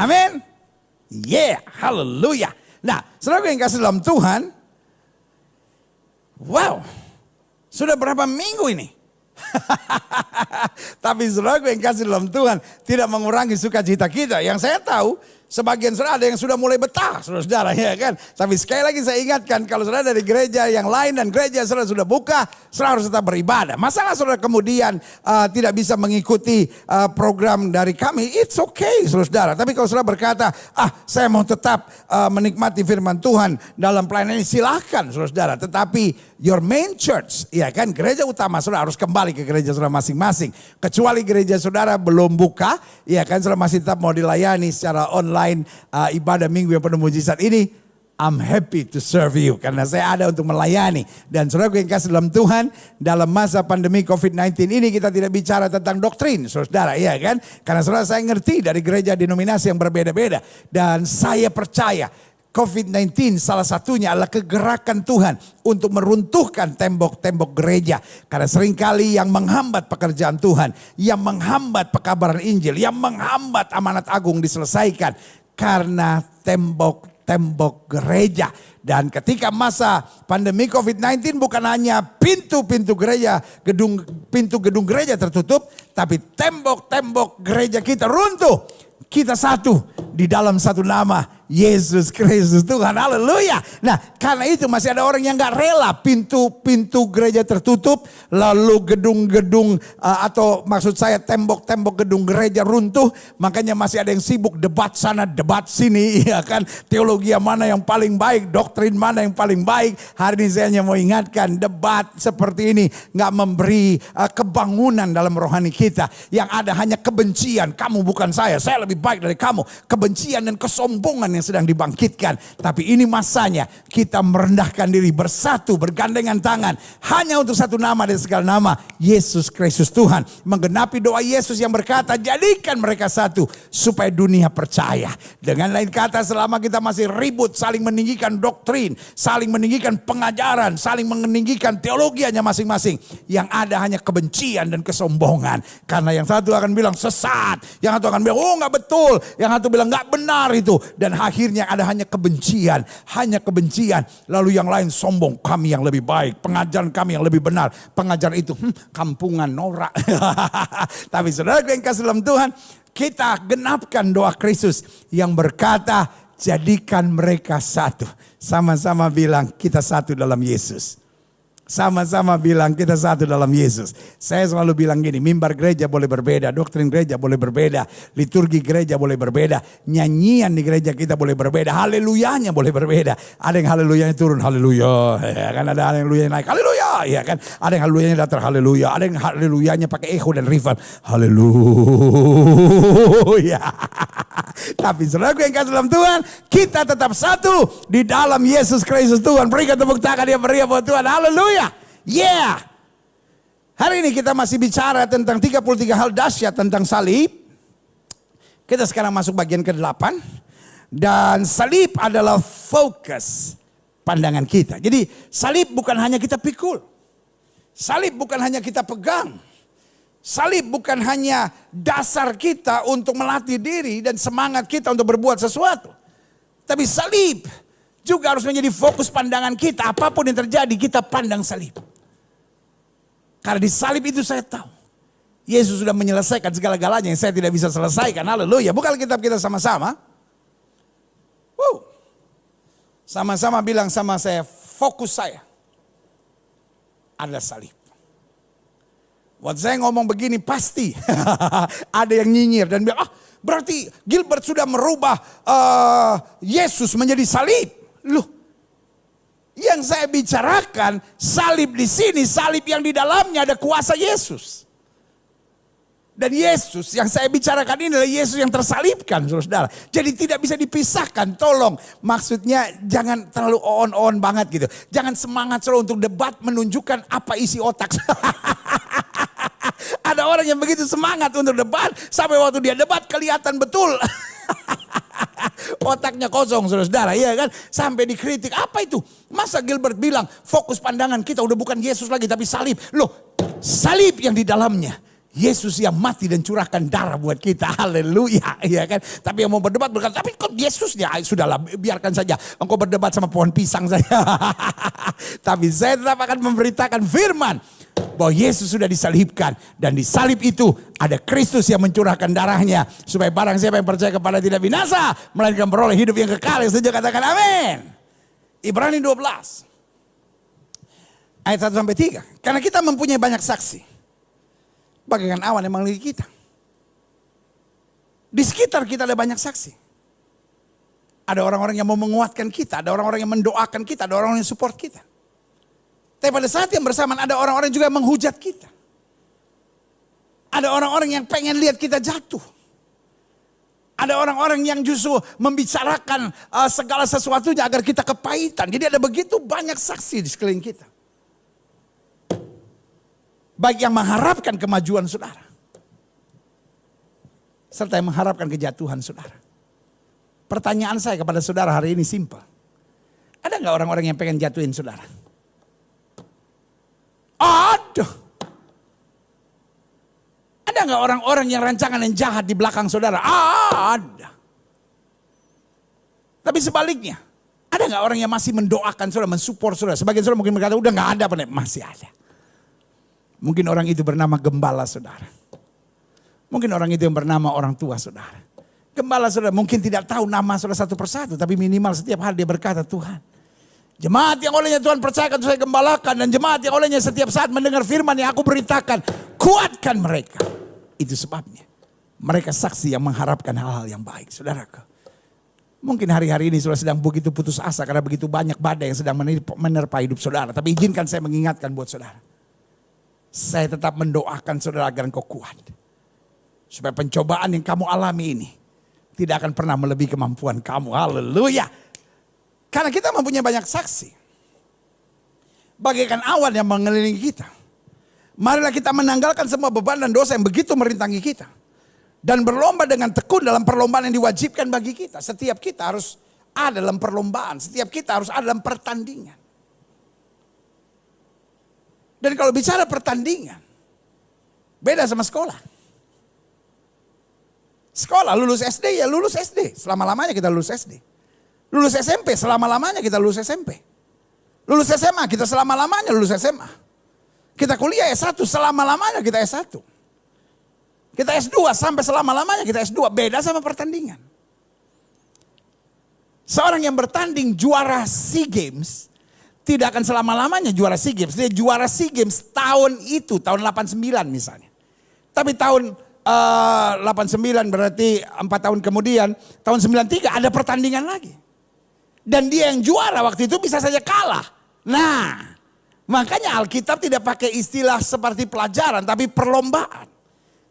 Amin. Yeah, haleluya. Nah, saudara yang kasih dalam Tuhan, wow, sudah berapa minggu ini? Tapi saudara yang kasih dalam Tuhan tidak mengurangi sukacita kita. Yang saya tahu, sebagian saudara ada yang sudah mulai betah, saudara ya kan. Tapi sekali lagi saya ingatkan, kalau saudara dari gereja yang lain dan gereja saudara sudah buka, saudara harus tetap beribadah. Masalah saudara kemudian tidak bisa mengikuti program dari kami, it's okay saudara. Tapi kalau saudara berkata, saya mau tetap menikmati firman Tuhan dalam pelayanan ini, silahkan saudara. Tetapi your main church, ya kan, gereja utama saudara harus kembali ke gereja saudara masing-masing. Kecuali gereja saudara belum buka, ya kan, saudara masih tetap mau dilayani secara online ibadah minggu yang penuh mujizat ini, I'm happy to serve you. Karena saya ada untuk melayani. Dan saudara yang kasih dalam Tuhan, dalam masa pandemi COVID-19 ini kita tidak bicara tentang doktrin, saudara, ya kan. Karena saudara saya ngerti dari gereja denominasi yang berbeda-beda. Dan saya percaya COVID-19 salah satunya adalah kegerakan Tuhan untuk meruntuhkan tembok-tembok gereja. Karena seringkali yang menghambat pekerjaan Tuhan, yang menghambat pekabaran Injil, yang menghambat amanat agung diselesaikan karena tembok-tembok gereja. Dan ketika masa pandemi COVID-19 bukan hanya pintu-pintu gereja, pintu gedung gereja tertutup, tapi tembok-tembok gereja kita runtuh. Kita satu di dalam satu nama, Yesus Kristus Tuhan, haleluya. Nah, karena itu masih ada orang yang gak rela pintu-pintu gereja tertutup, lalu gedung-gedung atau maksud saya tembok-tembok gedung gereja runtuh. Makanya masih ada yang sibuk debat sana, debat sini, ya kan. Teologi yang mana yang paling baik, doktrin mana yang paling baik. Hari ini saya hanya mau ingatkan, debat seperti ini gak memberi kebangunan dalam rohani kita. Yang ada hanya kebencian, kamu bukan saya lebih baik dari kamu. Kebencian dan kesombongan yang sedang dibangkitkan. Tapi ini masanya kita merendahkan diri, bersatu, bergandengan tangan. Hanya untuk satu nama dari segala nama, Yesus Kristus Tuhan. Menggenapi doa Yesus yang berkata, jadikan mereka satu supaya dunia percaya. Dengan lain kata, selama kita masih ribut, saling meninggikan doktrin, saling meninggikan pengajaran, saling meninggikan teologianya masing-masing, yang ada hanya kebencian dan kesombongan. Karena yang satu akan bilang sesat, yang satu akan bilang oh gak betul, yang satu bilang gak benar itu. Dan akhirnya ada hanya kebencian. Lalu yang lain sombong, kami yang lebih baik, pengajaran kami yang lebih benar. Pengajaran itu kampungan, norak. Tapi saudara yang kasih dalam Tuhan, kita genapkan doa Kristus yang berkata, jadikan mereka satu. Sama-sama bilang kita satu dalam Yesus. Sama-sama bilang kita satu dalam Yesus. Saya selalu bilang gini, mimbar gereja boleh berbeda, doktrin gereja boleh berbeda, liturgi gereja boleh berbeda, nyanyian di gereja kita boleh berbeda, haleluyanya boleh berbeda. Ada yang haleluyanya turun, haleluya, ya kan, ada yang haleluyanya naik, haleluya, ya kan, ada yang haleluyanya datar, haleluya, ada yang haleluyanya pakai echo dan reverb, haleluya. Tapi saudara yang kasih dalam Tuhan, kita tetap satu di dalam Yesus Kristus Tuhan. Berikan tepuk tangan yang meriah buat Tuhan, haleluya. Yeah. Hari ini kita masih bicara tentang 33 hal dahsyat tentang salib. Kita sekarang masuk bagian ke-8. Dan salib adalah fokus pandangan kita. Jadi salib bukan hanya kita pikul. Salib bukan hanya kita pegang. Salib bukan hanya dasar kita untuk melatih diri dan semangat kita untuk berbuat sesuatu. Tapi salib juga harus menjadi fokus pandangan kita. Apapun yang terjadi, kita pandang salib. Karena di salib itu saya tahu, Yesus sudah menyelesaikan segala-galanya yang saya tidak bisa selesaikan. Haleluya. Buka Alkitab kita sama-sama. Sama-sama bilang sama saya, fokus saya adalah salib. Waktu saya ngomong begini pasti ada yang nyinyir dan bilang, berarti Gilbert sudah merubah Yesus menjadi salib. Loh, yang saya bicarakan salib di sini, salib yang di dalamnya ada kuasa Yesus. Dan Yesus yang saya bicarakan ini adalah Yesus yang tersalibkan, saudara. Jadi tidak bisa dipisahkan, tolong. Maksudnya jangan terlalu on banget gitu. Jangan semangat selalu untuk debat menunjukkan apa isi otak. Ada orang yang begitu semangat untuk debat, sampai waktu dia debat kelihatan betul. Otaknya kosong, saudara, ya kan? Sampai dikritik, apa itu? Masa Gilbert bilang fokus pandangan kita udah bukan Yesus lagi tapi salib. Loh, salib yang di dalamnya Yesus yang mati dan curahkan darah buat kita. Haleluya. Ya kan? Tapi yang mau berdebat berkata, tapi kok Yesusnya? Sudahlah, biarkan saja. Engkau berdebat sama pohon pisang saja. Tapi saya tetap akan memberitakan firman. Bahwa Yesus sudah disalibkan. Dan di salib itu ada Kristus yang mencurahkan darahnya. Supaya barang siapa yang percaya kepada tidak binasa. Melainkan beroleh hidup yang kekal. Yang setuju katakan amin. Ibrani 12. Ayat 1-3. Karena kita mempunyai banyak saksi. Bagaikan awan yang mengelilingi kita. Di sekitar kita ada banyak saksi. Ada orang-orang yang mau menguatkan kita. Ada orang-orang yang mendoakan kita. Ada orang-orang yang support kita. Tapi pada saat yang bersamaan ada orang-orang juga yang menghujat kita. Ada orang-orang yang pengen lihat kita jatuh. Ada orang-orang yang justru membicarakan segala sesuatunya agar kita kepahitan. Jadi ada begitu banyak saksi di sekeliling kita. Baik yang mengharapkan kemajuan saudara. Serta yang mengharapkan kejatuhan saudara. Pertanyaan saya kepada saudara hari ini simpel. Ada gak orang-orang yang pengen jatuhin saudara? Ada. Ada gak orang-orang yang rancangan yang jahat di belakang saudara? Ada. Tapi sebaliknya. Ada gak orang yang masih mendoakan saudara, mensupport saudara? Sebagian saudara mungkin berkata, udah gak ada. Masih ada. Mungkin orang itu bernama gembala saudara. Mungkin orang itu yang bernama orang tua saudara. Gembala saudara mungkin tidak tahu nama saudara satu persatu. Tapi minimal setiap hari dia berkata, Tuhan. Jemaat yang olehnya Tuhan percayakan saya gembalakan. Dan jemaat yang olehnya setiap saat mendengar firman yang aku beritakan. Kuatkan mereka. Itu sebabnya. Mereka saksi yang mengharapkan hal-hal yang baik. Saudaraku. Mungkin hari-hari ini saudara sedang begitu putus asa. Karena begitu banyak badai yang sedang menerpa hidup saudara. Tapi izinkan saya mengingatkan buat saudara. Saya tetap mendoakan saudara agar engkau kuat. Supaya pencobaan yang kamu alami ini tidak akan pernah melebihi kemampuan kamu. Haleluya. Karena kita mempunyai banyak saksi. Bagaikan awan yang mengelilingi kita. Marilah kita menanggalkan semua beban dan dosa yang begitu merintangi kita. Dan berlomba dengan tekun dalam perlombaan yang diwajibkan bagi kita. Setiap kita harus ada dalam perlombaan. Setiap kita harus ada dalam pertandingan. Dan kalau bicara pertandingan, beda sama sekolah. Sekolah lulus SD ya lulus SD, selama-lamanya kita lulus SD. Lulus SMP, selama-lamanya kita lulus SMP. Lulus SMA, kita selama-lamanya lulus SMA. Kita kuliah S1, selama-lamanya kita S1. Kita S2, sampai selama-lamanya kita S2. Beda sama pertandingan. Seorang yang bertanding juara SEA Games, tidak akan selama-lamanya juara SEA Games. Dia juara SEA Games tahun itu, tahun 89 misalnya. Tapi tahun 89 berarti 4 tahun kemudian, tahun 93 ada pertandingan lagi. Dan dia yang juara waktu itu bisa saja kalah. Nah, makanya Alkitab tidak pakai istilah seperti pelajaran, tapi perlombaan.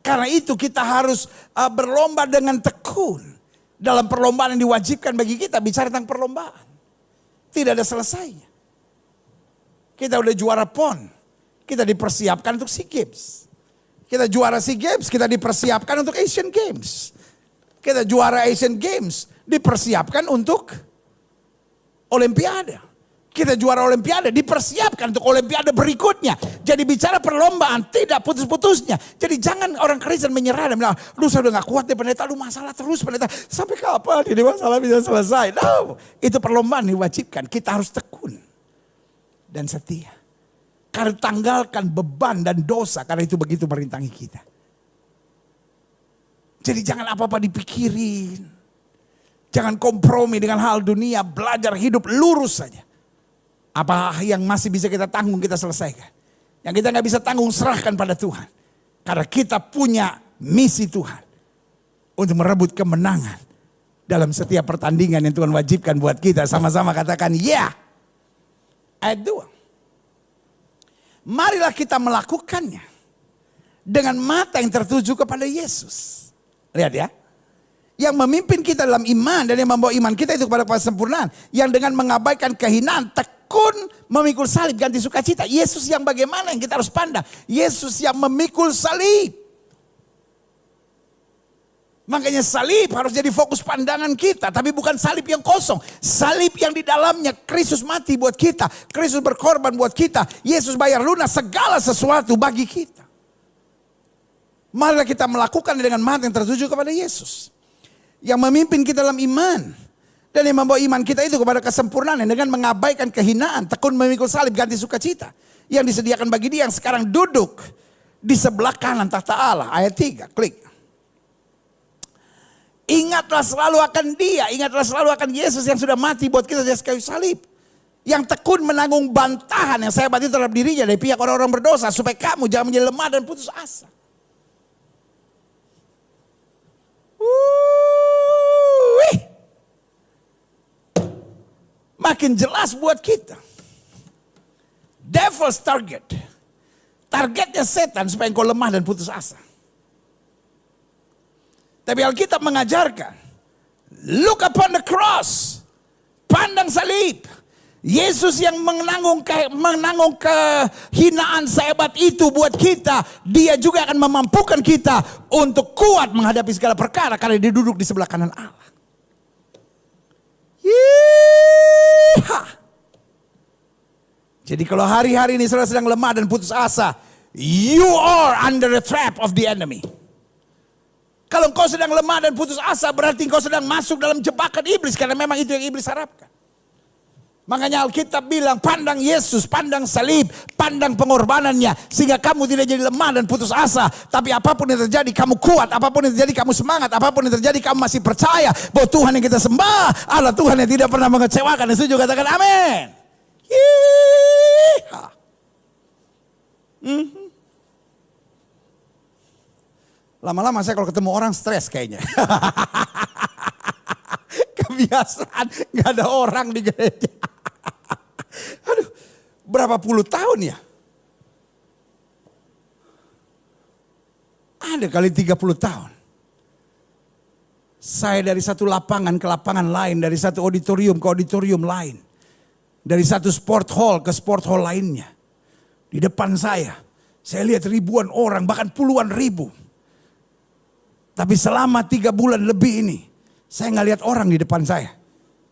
Karena itu kita harus berlomba dengan tekun. Dalam perlombaan yang diwajibkan bagi kita, bicara tentang perlombaan. Tidak ada selesainya. Kita udah juara PON, kita dipersiapkan untuk SEA Games. Kita juara SEA Games, kita dipersiapkan untuk Asian Games. Kita juara Asian Games, dipersiapkan untuk Olimpiade. Kita juara Olimpiade, dipersiapkan untuk Olimpiade berikutnya. Jadi bicara perlombaan, tidak putus-putusnya. Jadi jangan orang Kristen menyerah dan bilang, lu saya udah gak kuat deh pendeta, lu masalah terus pendeta. Sampai kapan ini masalah bisa selesai? No, itu perlombaan diwajibkan, kita harus tekun. Dan setia. Karena tanggalkan beban dan dosa. Karena itu begitu merintangi kita. Jadi jangan apa-apa dipikirin. Jangan kompromi dengan hal dunia. Belajar hidup lurus saja. Apa yang masih bisa kita tanggung kita selesaikan. Yang kita gak bisa tanggung serahkan pada Tuhan. Karena kita punya misi Tuhan. Untuk merebut kemenangan. Dalam setiap pertandingan yang Tuhan wajibkan buat kita. Sama-sama katakan ya. Ayat 2. Marilah kita melakukannya. Dengan mata yang tertuju kepada Yesus. Lihat ya. Yang memimpin kita dalam iman. Dan yang membawa iman kita itu kepada kesempurnaan. Yang dengan mengabaikan kehinaan. Tekun memikul salib ganti sukacita. Yesus yang bagaimana yang kita harus pandang. Yesus yang memikul salib. Makanya salib harus jadi fokus pandangan kita. Tapi bukan salib yang kosong. Salib yang di dalamnya Kristus mati buat kita. Kristus berkorban buat kita. Yesus bayar lunas segala sesuatu bagi kita. Marilah kita melakukan dengan mata yang tertuju kepada Yesus. Yang memimpin kita dalam iman. Dan yang membawa iman kita itu kepada kesempurnaan dengan mengabaikan kehinaan. Tekun memikul salib ganti sukacita. Yang disediakan bagi dia yang sekarang duduk di sebelah kanan tahta Allah. Ayat 3, klik. Ingatlah selalu akan dia. Ingatlah selalu akan Yesus yang sudah mati buat kita di atas kayu salib. Yang tekun menanggung bantahan yang saya itu terhadap dirinya dari pihak orang-orang berdosa. Supaya kamu jangan menjadi lemah dan putus asa. Makin jelas buat kita. Devil's target. Targetnya setan supaya engkau lemah dan putus asa. Tapi Alkitab mengajarkan. Look upon the cross. Pandang salib. Yesus yang menanggung kehinaan sehebat itu buat kita. Dia juga akan memampukan kita untuk kuat menghadapi segala perkara. Karena dia duduk di sebelah kanan Allah. Jadi kalau hari-hari ini saudara sedang lemah dan putus asa, you are under the trap of the enemy. Kalau engkau sedang lemah dan putus asa, berarti engkau sedang masuk dalam jebakan iblis. Karena memang itu yang iblis harapkan. Makanya Alkitab bilang, pandang Yesus, pandang salib, pandang pengorbanannya. Sehingga kamu tidak jadi lemah dan putus asa. Tapi apapun yang terjadi kamu kuat, apapun yang terjadi kamu semangat, apapun yang terjadi kamu masih percaya bahwa Tuhan yang kita sembah adalah Tuhan yang tidak pernah mengecewakan. Dan setuju katakan amin. Lama-lama saya kalau ketemu orang stres kayaknya. Kebiasaan gak ada orang di gereja. Aduh, berapa puluh tahun ya? Ada kali 30 tahun. Saya dari satu lapangan ke lapangan lain, dari satu auditorium ke auditorium lain. Dari satu sport hall ke sport hall lainnya. Di depan saya lihat ribuan orang, bahkan puluhan ribu. Tapi selama 3 bulan lebih ini, saya nggak lihat orang di depan saya.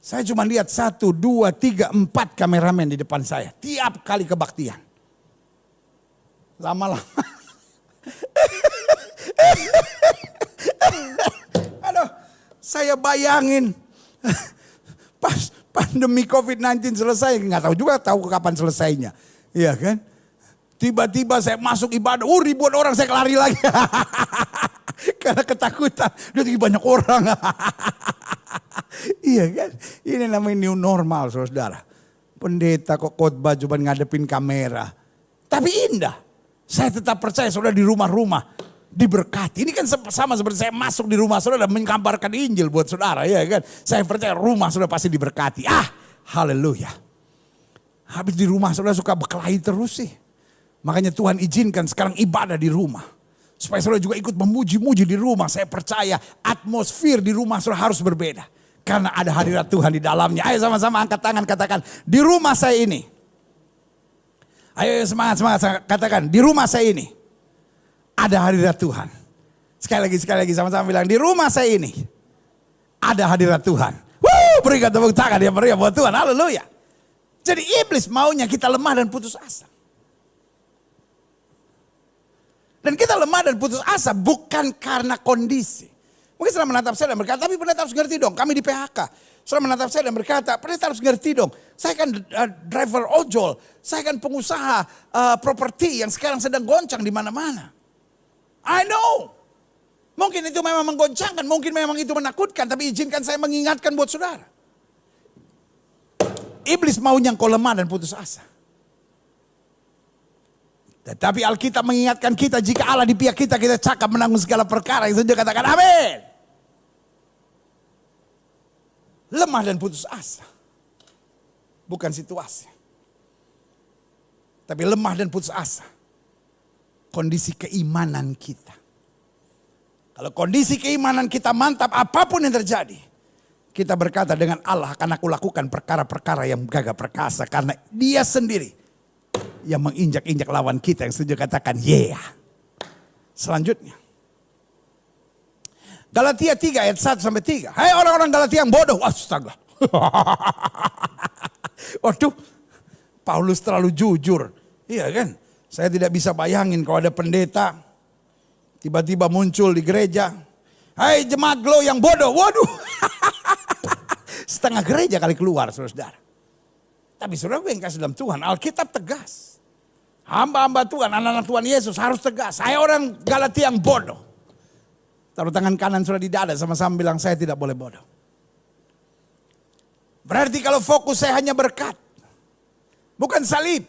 Saya cuma lihat 1, 2, 3, 4 kameramen di depan saya. Tiap kali kebaktian. Lama-lama. Aduh, saya bayangin. Pas pandemi COVID-19 selesai. Nggak tahu kapan selesainya. Iya kan? Tiba-tiba saya masuk ibadah. Ribuan orang saya lari lagi. Karena ketakutan. Dia tinggi banyak orang. Iya kan? Ini namanya new normal saudara. Pendeta kok khotbah cuma ngadepin kamera. Tapi indah. Saya tetap percaya saudara di rumah-rumah diberkati. Ini kan sama seperti saya masuk di rumah saudara dan menggambarkan Injil buat saudara. Ya kan? Saya percaya rumah saudara pasti diberkati. Haleluya. Habis di rumah saudara suka berkelahi terus sih. Makanya Tuhan izinkan sekarang ibadah di rumah. Supaya saudara juga ikut memuji-muji di rumah. Saya percaya atmosfer di rumah saudara harus berbeda. Karena ada hadirat Tuhan di dalamnya. Ayo sama-sama angkat tangan katakan. Di rumah saya ini. Ayo semangat katakan. Di rumah saya ini. Ada hadirat Tuhan. Sekali lagi sama-sama bilang. Di rumah saya ini. Ada hadirat Tuhan. Berikan tepuk tangan yang meriah buat Tuhan. Haleluya. Jadi iblis maunya kita lemah dan putus asa. Dan kita lemah dan putus asa bukan karena kondisi. Mungkin saudara menatap saya dan berkata, tapi pendeta harus ngerti dong, kami di PHK. Saudara menatap saya dan berkata, pendeta harus ngerti dong. Saya kan driver ojol, saya kan pengusaha properti yang sekarang sedang goncang di mana-mana. I know. Mungkin itu memang menggoncangkan, mungkin memang itu menakutkan, tapi izinkan saya mengingatkan buat saudara. Iblis maunya engkau lemah dan putus asa. Tetapi Alkitab mengingatkan kita jika Allah di pihak kita, kita cakap menanggung segala perkara. Yang saja katakan amin. Lemah dan putus asa. Bukan situasi. Tapi lemah dan putus asa. Kondisi keimanan kita. Kalau kondisi keimanan kita mantap apapun yang terjadi. Kita berkata dengan Allah akan aku lakukan perkara-perkara yang gagah perkasa. Karena dia sendiri yang menginjak-injak lawan kita, yang setuju katakan yeah. Selanjutnya. Galatia 3 ayat 1 sampai 3. Hai orang-orang Galatia yang bodoh. Astaga. Waduh. Paulus terlalu jujur. Iya kan? Saya tidak bisa bayangin kalau ada pendeta Tiba-tiba muncul di gereja. Hai jemaat Glow yang bodoh. Waduh. Setengah gereja kali keluar saudara-saudara. Tapi saudara gue yang kasih dalam Tuhan. Alkitab tegas. Hamba-hamba Tuhan, anak-anak Tuhan Yesus harus tegas. Saya orang Galatia yang bodoh. Taruh tangan kanan sudah di dada sama-sama bilang saya tidak boleh bodoh. Berarti kalau fokus saya hanya berkat. Bukan salib.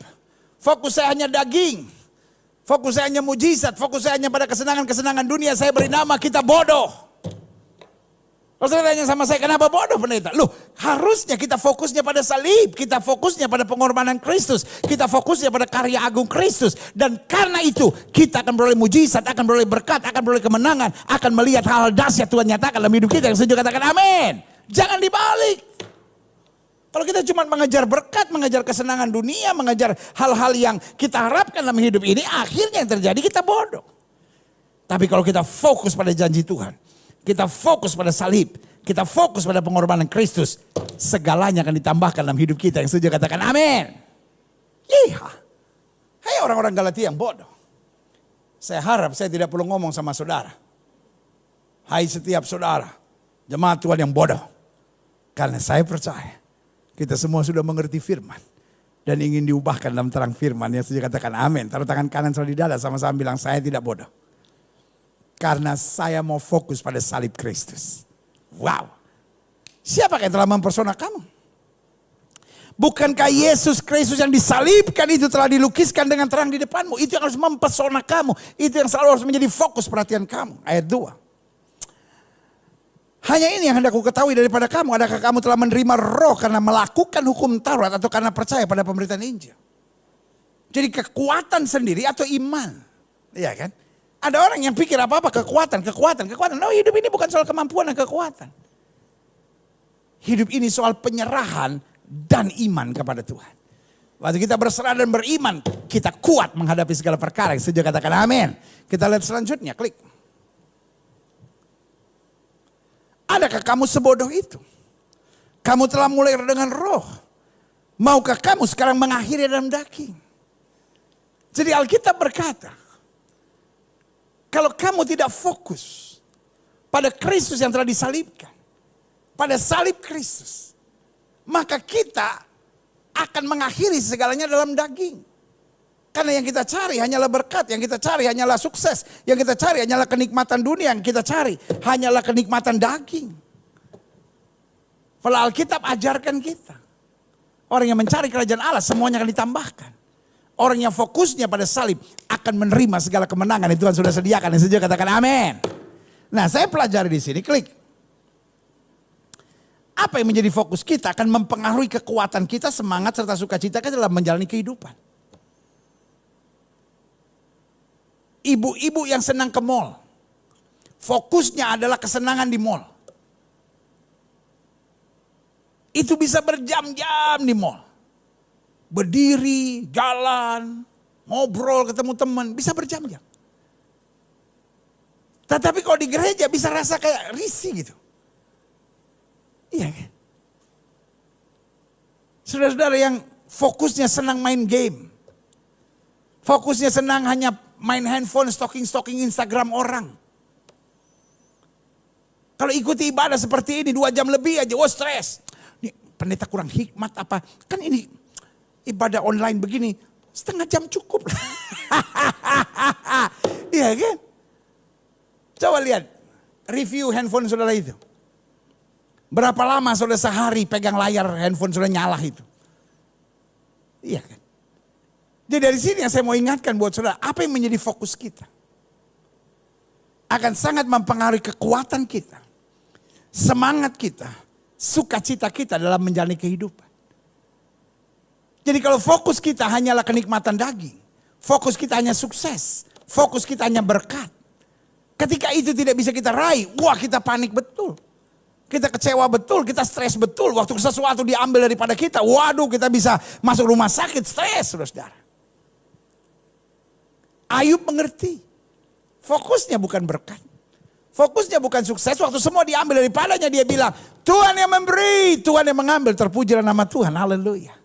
Fokus saya hanya daging. Fokus saya hanya mujizat. Fokus saya hanya pada kesenangan-kesenangan dunia. Saya beri nama kita bodoh. Kalau saudara tanya sama saya, kenapa bodoh pendeta? Loh, harusnya kita fokusnya pada salib. Kita fokusnya pada pengorbanan Kristus. Kita fokusnya pada karya agung Kristus. Dan karena itu, kita akan beroleh mujizat, akan beroleh berkat, akan beroleh kemenangan. Akan melihat hal-hal dahsyat Tuhan nyatakan dalam hidup kita. Yang setuju katakan amin. Jangan dibalik. Kalau kita cuma mengejar berkat, mengejar kesenangan dunia, mengejar hal-hal yang kita harapkan dalam hidup ini, akhirnya yang terjadi kita bodoh. Tapi kalau kita fokus pada janji Tuhan, kita fokus pada salib, kita fokus pada pengorbanan Kristus, segalanya akan ditambahkan dalam hidup kita. Yang setuju katakan amin. Iya. Hai orang-orang Galatia yang bodoh. Saya harap saya tidak perlu ngomong sama saudara. Hai setiap saudara, jemaat Tuhan yang bodoh. Karena saya percaya kita semua sudah mengerti firman. Dan ingin diubahkan dalam terang firman. Yang setuju katakan amin. Taruh tangan kanan sudah di dada sama-sama bilang saya tidak bodoh. Karena saya mau fokus pada salib Kristus. Wow. Siapakah yang telah mempersona kamu? Bukankah Yesus Kristus yang disalibkan itu telah dilukiskan dengan terang di depanmu? Itu yang harus mempesona kamu. Itu yang selalu harus menjadi fokus perhatian kamu. Ayat 2. Hanya ini yang hendak ku ketahui daripada kamu. Adakah kamu telah menerima roh karena melakukan hukum Taurat atau karena percaya pada pemberitaan Injil? Jadi kekuatan sendiri atau iman. Iya kan? Ada orang yang pikir apa-apa kekuatan. No, hidup ini bukan soal kemampuan dan kekuatan. Hidup ini soal penyerahan dan iman kepada Tuhan. Waktu kita berserah dan beriman, kita kuat menghadapi segala perkara. Setuju katakan amin. Kita lihat selanjutnya, klik. Adakah kamu sebodoh itu? Kamu telah mulai dengan roh. Maukah kamu sekarang mengakhiri dalam daging? Jadi Alkitab berkata, kalau kamu tidak fokus pada Kristus yang telah disalibkan, pada salib Kristus, maka kita akan mengakhiri segalanya dalam daging. Karena yang kita cari hanyalah berkat, yang kita cari hanyalah sukses, yang kita cari hanyalah kenikmatan dunia, yang kita cari hanyalah kenikmatan daging. Kalau Alkitab ajarkan kita, orang yang mencari kerajaan Allah semuanya akan ditambahkan. Orang yang fokusnya pada salib akan menerima segala kemenangan yang Tuhan sudah sediakan. Yang setuju katakan amin. Nah, saya pelajari di sini, klik. Apa yang menjadi fokus kita akan mempengaruhi kekuatan kita, semangat serta sukacita kita dalam menjalani kehidupan. Ibu-ibu yang senang ke mall, fokusnya adalah kesenangan di mall. Itu bisa berjam-jam di mall. Berdiri, jalan, ngobrol, ketemu teman, bisa berjam-jam. Tetapi kalau di gereja bisa rasa kayak risih gitu. Iya kan? Saudara-saudara yang fokusnya senang main game. Fokusnya senang hanya main handphone, stalking Instagram orang. Kalau ikuti ibadah seperti ini 2 jam lebih aja, wah stres. Nih, pendeta kurang hikmat apa? Kan ini ibadah online begini, setengah jam cukup. Iya kan? Coba lihat, review handphone saudara itu. Berapa lama saudara sehari pegang layar handphone saudara nyala itu? Iya kan? Jadi dari sini yang saya mau ingatkan buat saudara, apa yang menjadi fokus kita? Akan sangat mempengaruhi kekuatan kita, semangat kita, sukacita kita dalam menjalani kehidupan. Jadi kalau fokus kita hanyalah kenikmatan daging, fokus kita hanya sukses, fokus kita hanya berkat. Ketika itu tidak bisa kita raih, wah kita panik betul. Kita kecewa betul, kita stres betul. Waktu sesuatu diambil daripada kita, waduh kita bisa masuk rumah sakit, stres saudara. Ayub mengerti, fokusnya bukan berkat. Fokusnya bukan sukses, waktu semua diambil daripadanya dia bilang, Tuhan yang memberi, Tuhan yang mengambil, terpujilah nama Tuhan, haleluya.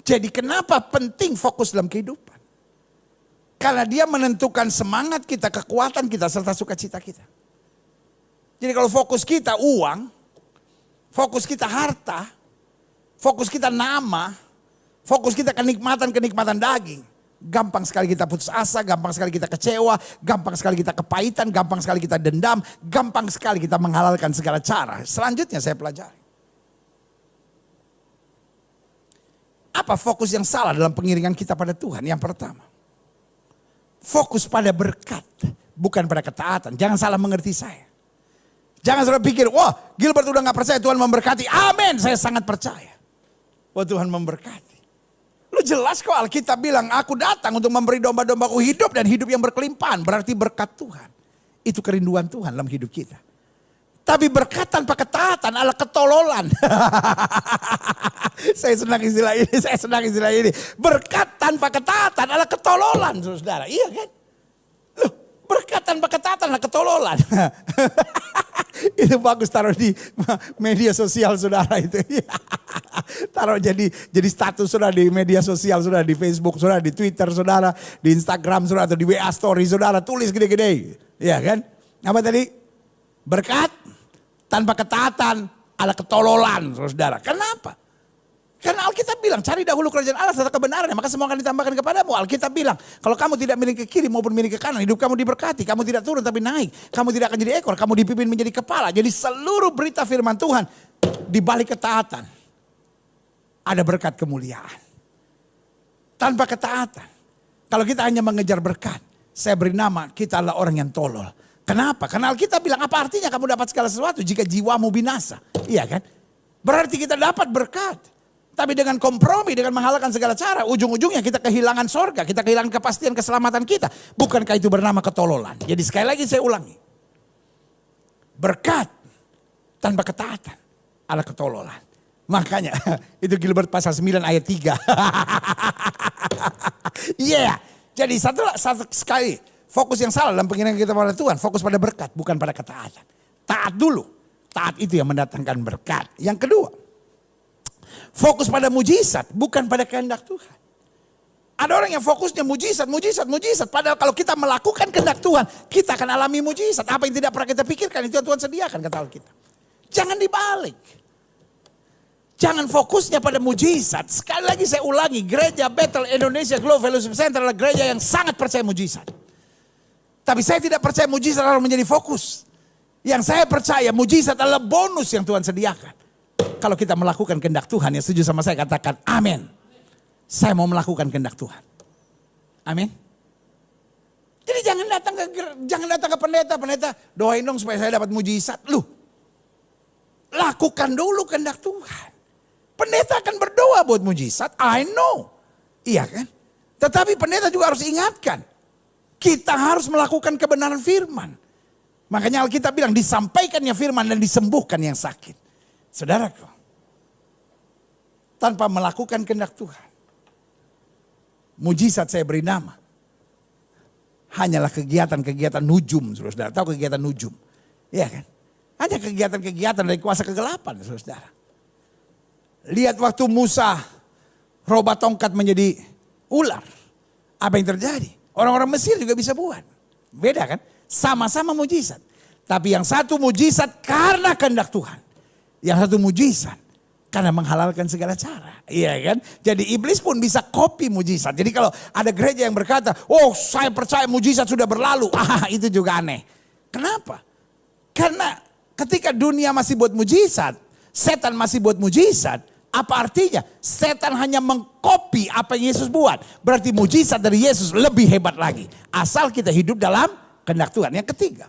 Jadi kenapa penting fokus dalam kehidupan? Karena dia menentukan semangat kita, kekuatan kita, serta sukacita kita. Jadi kalau fokus kita uang, fokus kita harta, fokus kita nama, fokus kita kenikmatan daging. Gampang sekali kita putus asa, gampang sekali kita kecewa, gampang sekali kita kepahitan, gampang sekali kita dendam, gampang sekali kita menghalalkan segala cara. Selanjutnya saya pelajari. Apa fokus yang salah dalam pengiringan kita pada Tuhan? Yang pertama, fokus pada berkat, bukan pada ketaatan. Jangan salah mengerti saya. Jangan saudara pikir, wah Gilbert udah gak percaya Tuhan memberkati. Amin, saya sangat percaya. Wah Tuhan memberkati. Lu jelas kok Alkitab bilang, aku datang untuk memberi domba-dombaku hidup dan hidup yang berkelimpahan. Berarti berkat Tuhan. Itu kerinduan Tuhan dalam hidup kita. Tapi berkat tanpa ketaatan adalah ketololan. Saya senang istilah ini. Berkat tanpa ketaatan adalah ketololan, saudara. Iya kan? Loh, berkat tanpa ketaatan adalah ketololan. Itu bagus taruh di media sosial saudara itu. Taruh jadi status saudara di media sosial saudara, di Facebook saudara, di Twitter saudara, di Instagram saudara, atau di WA story saudara, tulis gede-gede. Iya kan? Apa tadi? Berkat tanpa ketaatan adalah ketololan saudara. Kenapa? Karena Alkitab bilang, cari dahulu kerajaan Allah serta kebenarannya, maka semua akan ditambahkan kepadamu. Alkitab bilang, kalau kamu tidak miring ke kiri maupun miring ke kanan, hidup kamu diberkati. Kamu tidak turun tapi naik. Kamu tidak akan jadi ekor, kamu dipimpin menjadi kepala. Jadi seluruh berita firman Tuhan, di balik ketaatan, ada berkat kemuliaan. Tanpa ketaatan, kalau kita hanya mengejar berkat, saya beri nama, kita adalah orang yang tolol. Kenapa? Karena Alkitab bilang, apa artinya kamu dapat segala sesuatu jika jiwamu binasa? Iya kan? Berarti kita dapat berkat. Tapi dengan kompromi, dengan menghalalkan segala cara, ujung-ujungnya kita kehilangan sorga, kita kehilangan kepastian keselamatan kita. Bukankah itu bernama ketololan? Jadi sekali lagi saya ulangi. Berkat tanpa ketaatan adalah ketololan. Makanya itu Gilbert pasal 9 ayat 3. Iya. Jadi satu sekali fokus yang salah dalam pengiringan kita pada Tuhan. Fokus pada berkat, bukan pada ketaatan. Taat dulu. Taat itu yang mendatangkan berkat. Yang kedua, fokus pada mujizat, bukan pada kehendak Tuhan. Ada orang yang fokusnya mujizat. Padahal kalau kita melakukan kehendak Tuhan, kita akan alami mujizat. Apa yang tidak pernah kita pikirkan, itu yang Tuhan sediakan, kata Alkitab. Jangan dibalik. Jangan fokusnya pada mujizat. Sekali lagi saya ulangi, gereja Bethel Indonesia Global Fellowship Center adalah gereja yang sangat percaya mujizat. Tapi saya tidak percaya mujizat harus menjadi fokus. Yang saya percaya mujizat adalah bonus yang Tuhan sediakan. Kalau kita melakukan kehendak Tuhan, yang setuju sama saya katakan amin. Saya mau melakukan kehendak Tuhan. Amin. Jadi jangan datang ke pendeta doain dong supaya saya dapat mujizat. Loh, lakukan dulu kehendak Tuhan. Pendeta akan berdoa buat mujizat, I know. Iya kan? Tetapi pendeta juga harus ingatkan, kita harus melakukan kebenaran firman. Makanya Alkitab bilang disampaikannya firman dan disembuhkan yang sakit. Saudaraku, tanpa melakukan kehendak Tuhan, mujizat saya beri nama, hanyalah kegiatan-kegiatan nujum, saudara. Tahu kegiatan nujum? Iya kan? Hanya kegiatan-kegiatan dari kuasa kegelapan, saudara. Lihat waktu Musa robah tongkat menjadi ular. Apa yang terjadi? Orang-orang Mesir juga bisa buat. Beda kan? Sama-sama mujizat. Tapi yang satu mujizat karena kehendak Tuhan. Yang satu mujizat karena menghalalkan segala cara. Iya kan? Jadi iblis pun bisa copy mujizat. Jadi kalau ada gereja yang berkata, oh saya percaya mujizat sudah berlalu. Itu juga aneh. Kenapa? Karena ketika dunia masih buat mujizat, setan masih buat mujizat. Apa artinya? Setan hanya mengcopy apa yang Yesus buat. Berarti mujizat dari Yesus lebih hebat lagi. Asal kita hidup dalam kehendak Tuhan. Yang ketiga,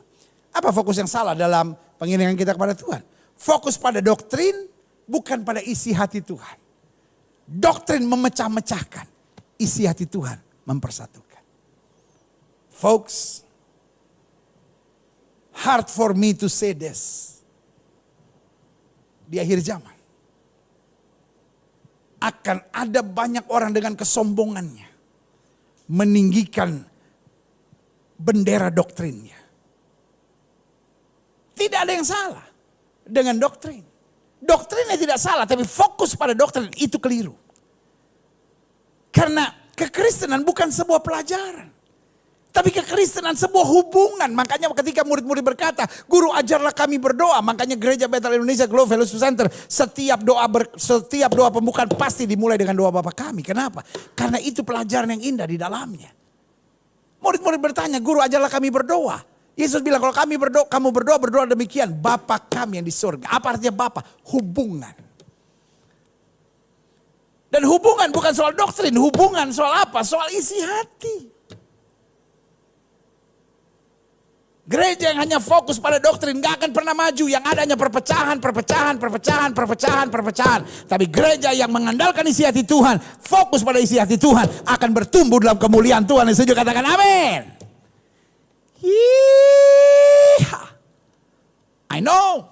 apa fokus yang salah dalam pengiringan kita kepada Tuhan? Fokus pada doktrin, bukan pada isi hati Tuhan. Doktrin memecah-mecahkan, isi hati Tuhan mempersatukan. Folks, hard for me to say this. Di akhir zaman, akan ada banyak orang dengan kesombongannya meninggikan bendera doktrinnya. Tidak ada yang salah dengan doktrin. Doktrinnya tidak salah, tapi fokus pada doktrin itu keliru. Karena kekristenan bukan sebuah pelajaran. Tapi kekristenan sebuah hubungan. Makanya ketika murid-murid berkata, guru ajarlah kami berdoa. Makanya Gereja Bethel Indonesia Global Fellowship Center, setiap doa pembukaan pasti dimulai dengan doa Bapa kami. Kenapa? Karena itu pelajaran yang indah di dalamnya. Murid-murid bertanya, guru ajarlah kami berdoa. Yesus bilang, kalau kami berdoa, kamu berdoa demikian. Bapa kami yang di surga. Apa artinya Bapa? Hubungan. Dan hubungan bukan soal doktrin. Hubungan soal apa? Soal isi hati. Gereja yang hanya fokus pada doktrin gak akan pernah maju. Yang ada hanya perpecahan. Tapi gereja yang mengandalkan isi hati Tuhan, fokus pada isi hati Tuhan, akan bertumbuh dalam kemuliaan Tuhan. Yang setuju katakan amin. I know.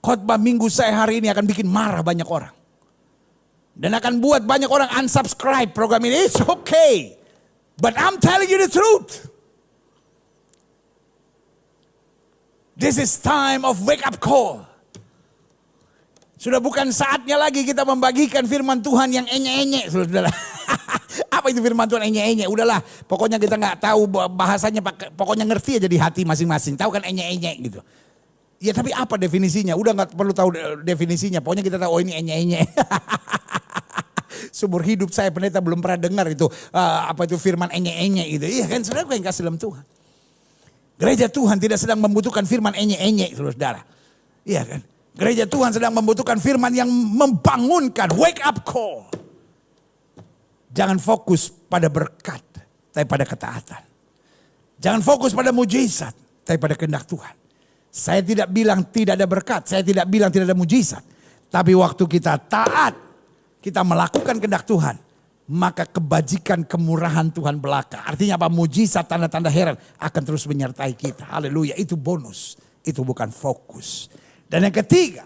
Khotbah minggu saya hari ini akan bikin marah banyak orang. Dan akan buat banyak orang unsubscribe program ini. It's okay. But I'm telling you the truth. This is time of wake up call. Sudah bukan saatnya lagi kita membagikan firman Tuhan yang enye-enye. Saudara. Apa itu firman Tuhan enye-enye? Udahlah, pokoknya kita nggak tahu bahasanya, pokoknya ngerti aja di hati masing-masing. Tahu kan enye-enye gitu. Ya tapi apa definisinya? Udah nggak perlu tahu definisinya. Pokoknya kita tahu, oh ini enye-enye. Seumur hidup saya pendeta belum pernah dengar itu apa itu firman enye-enye gitu. Iya kan, saudara yang kasih dalam Tuhan. Gereja Tuhan tidak sedang membutuhkan firman enye-enye, saudara. Iya kan? Gereja Tuhan sedang membutuhkan firman yang membangunkan, wake up call. Jangan fokus pada berkat, tapi pada ketaatan. Jangan fokus pada mujizat, tapi pada kehendak Tuhan. Saya tidak bilang tidak ada berkat, saya tidak bilang tidak ada mujizat. Tapi waktu kita taat, kita melakukan kehendak Tuhan, maka kebajikan kemurahan Tuhan belaka. Artinya apa? Mujizat, tanda-tanda heran akan terus menyertai kita. Haleluya, itu bonus. Itu bukan fokus. Dan yang ketiga,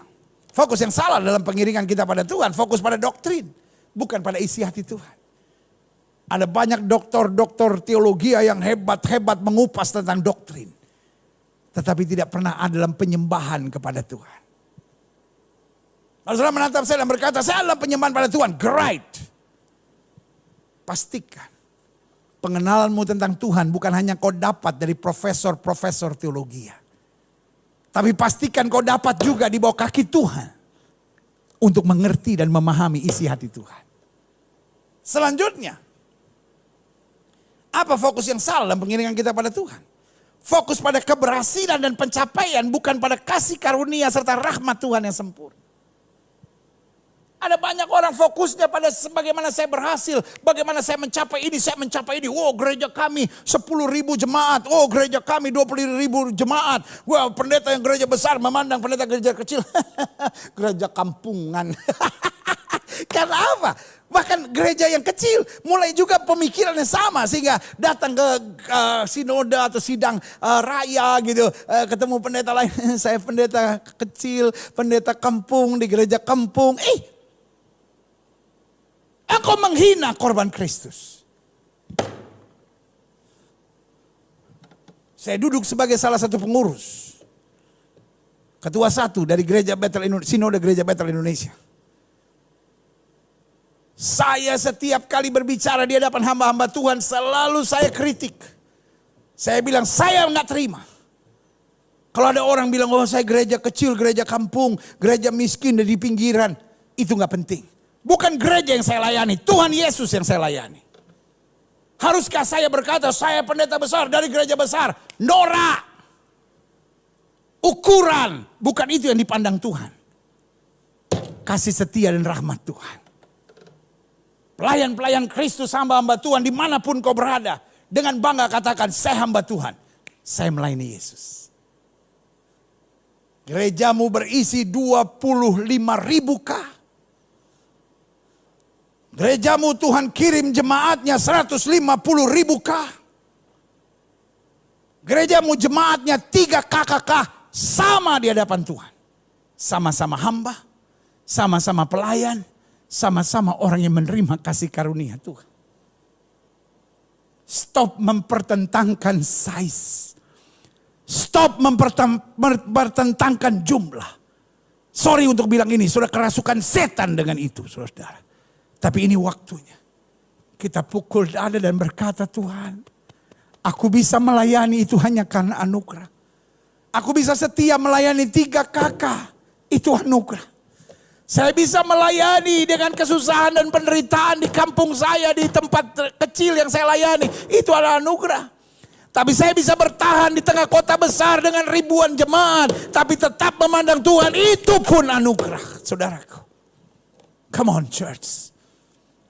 fokus yang salah dalam pengiringan kita pada Tuhan. Fokus pada doktrin, bukan pada isi hati Tuhan. Ada banyak doktor teologi yang hebat-hebat mengupas tentang doktrin. Tetapi tidak pernah ada dalam penyembahan kepada Tuhan. Kalau saudara menatap saya dan berkata, saya adalah penyembahan pada Tuhan. Great. Pastikan pengenalanmu tentang Tuhan bukan hanya kau dapat dari profesor-profesor teologi. Tapi pastikan kau dapat juga di bawah kaki Tuhan. Untuk mengerti dan memahami isi hati Tuhan. Selanjutnya. Apa fokus yang salah dalam pengiringan kita pada Tuhan? Fokus pada keberhasilan dan pencapaian, bukan pada kasih karunia serta rahmat Tuhan yang sempurna. Ada banyak orang fokusnya pada bagaimana saya berhasil, bagaimana saya mencapai ini, Oh, gereja kami 10.000 jemaat, oh gereja kami 20.000 jemaat. Wah, pendeta yang gereja besar memandang pendeta gereja kecil, gereja kampungan. Karena apa? Bahkan gereja yang kecil mulai juga pemikirannya sama, sehingga datang ke sinode atau sidang raya gitu, ketemu pendeta lain, saya pendeta kecil, pendeta kampung di gereja kampung. Engkau menghina korban Kristus. Saya duduk sebagai salah satu pengurus, ketua satu dari gereja Bethel Indonesia, sinode gereja Bethel Indonesia. Saya setiap kali berbicara di hadapan hamba-hamba Tuhan selalu saya kritik. Saya bilang saya nggak terima. Kalau ada orang bilang, oh saya gereja kecil, gereja kampung, gereja miskin di pinggiran, itu nggak penting. Bukan gereja yang saya layani, Tuhan Yesus yang saya layani. Haruskah saya berkata, saya pendeta besar dari gereja besar? Norak. Ukuran, bukan itu yang dipandang Tuhan. Kasih setia dan rahmat Tuhan. Pelayan-pelayan Kristus, hamba-hamba Tuhan, dimanapun kau berada. Dengan bangga katakan, saya hamba Tuhan. Saya melayani Yesus. Gerejamu berisi 25.000 kah? Gerejamu Tuhan kirim jemaatnya 150.000 kah? Gerejamu jemaatnya 3 KKK, sama di hadapan Tuhan. Sama-sama hamba, sama-sama pelayan, sama-sama orang yang menerima kasih karunia Tuhan. Stop mempertentangkan size. Stop mempertentangkan jumlah. Sorry untuk bilang ini, sudah kerasukan setan dengan itu, saudara. Tapi ini waktunya. Kita pukul dada dan berkata, Tuhan, Aku bisa melayani itu hanya karena anugerah. Aku bisa setia melayani 3 kakak, itu anugerah. Saya bisa melayani dengan kesusahan dan penderitaan di kampung saya, di tempat kecil yang saya layani, itu adalah anugerah. Tapi saya bisa bertahan di tengah kota besar dengan ribuan jemaat, tapi tetap memandang Tuhan, itu pun anugerah, saudaraku. Come on church,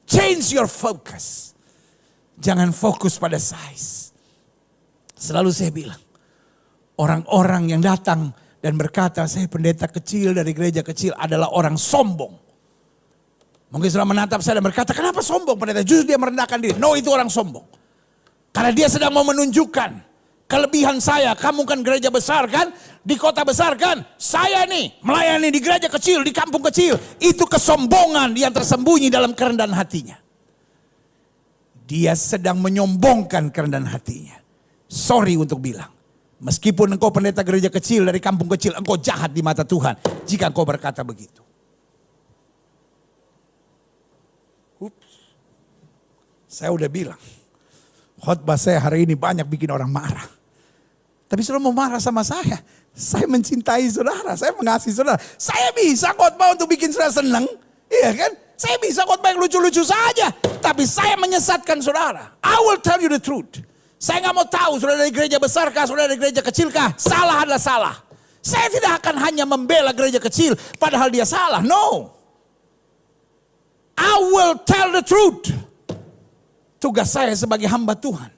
change your focus. Jangan fokus pada size. Selalu saya bilang, orang-orang yang datang dan berkata, saya pendeta kecil dari gereja kecil, adalah orang sombong. Mungkin sudah menatap saya dan berkata, kenapa sombong pendeta? Justru dia merendahkan diri. No, itu orang sombong. Karena dia sedang mau menunjukkan kelebihan saya. Kamu kan gereja besar kan? Di kota besar kan? Saya nih melayani di gereja kecil, di kampung kecil. Itu kesombongan yang tersembunyi dalam kerendahan hatinya. Dia sedang menyombongkan kerendahan hatinya. Sorry untuk bilang. Meskipun engkau pendeta gereja kecil dari kampung kecil, engkau jahat di mata Tuhan jika engkau berkata begitu. Ups. Saya udah bilang, khotbah saya hari ini banyak bikin orang marah. Tapi saudara mau marah sama saya mencintai saudara, saya mengasihi saudara. Saya bisa khotbah untuk bikin saudara senang, iya kan? Saya bisa khotbah yang lucu-lucu saja, tapi saya menyesatkan saudara. I will tell you the truth. Saya gak mau tahu saudara dari gereja besar kah, saudara dari gereja kecil kah, salah adalah salah. Saya tidak akan hanya membela gereja kecil padahal dia salah, no. I will tell the truth. Tugas saya sebagai hamba Tuhan.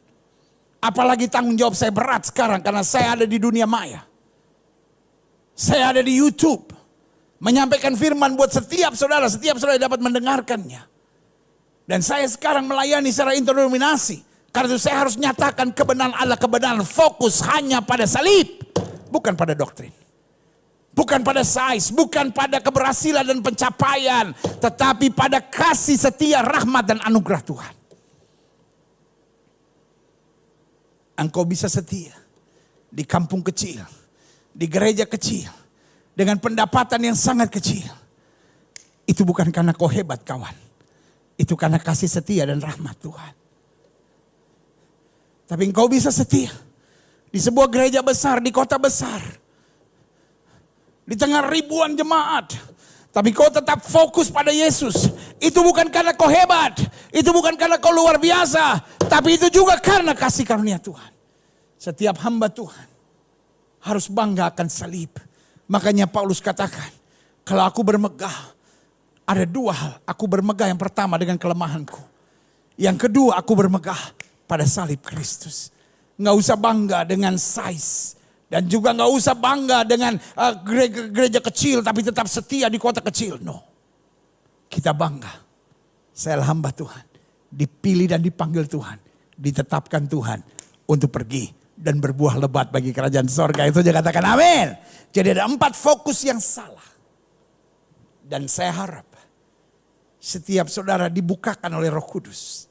Apalagi tanggung jawab saya berat sekarang karena saya ada di dunia maya. Saya ada di YouTube. Menyampaikan firman buat setiap saudara dapat mendengarkannya. Dan saya sekarang melayani secara interdenominasi. Karena itu saya harus nyatakan kebenaran Allah, kebenaran fokus hanya pada salib. Bukan pada doktrin. Bukan pada size, bukan pada keberhasilan dan pencapaian. Tetapi pada kasih setia, rahmat dan anugerah Tuhan. Engkau bisa setia di kampung kecil, di gereja kecil, dengan pendapatan yang sangat kecil. Itu bukan karena kau hebat kawan. Itu karena kasih setia dan rahmat Tuhan. Tapi engkau bisa setia di sebuah gereja besar, di kota besar. Di tengah ribuan jemaat. Tapi kau tetap fokus pada Yesus. Itu bukan karena kau hebat. Itu bukan karena kau luar biasa. Tapi itu juga karena kasih karunia Tuhan. Setiap hamba Tuhan harus bangga akan salib. Makanya Paulus katakan, kalau aku bermegah, ada 2 hal. Aku bermegah yang pertama dengan kelemahanku. Yang kedua aku bermegah pada salib Kristus. Nggak usah bangga dengan size. Dan juga nggak usah bangga dengan gereja kecil tapi tetap setia di kota kecil. No. Kita bangga. Saya hamba Tuhan. Dipilih dan dipanggil Tuhan. Ditetapkan Tuhan untuk pergi dan berbuah lebat bagi kerajaan sorga. Itu aja katakan amin. Jadi ada 4 fokus yang salah. Dan saya harap setiap saudara dibukakan oleh Roh Kudus.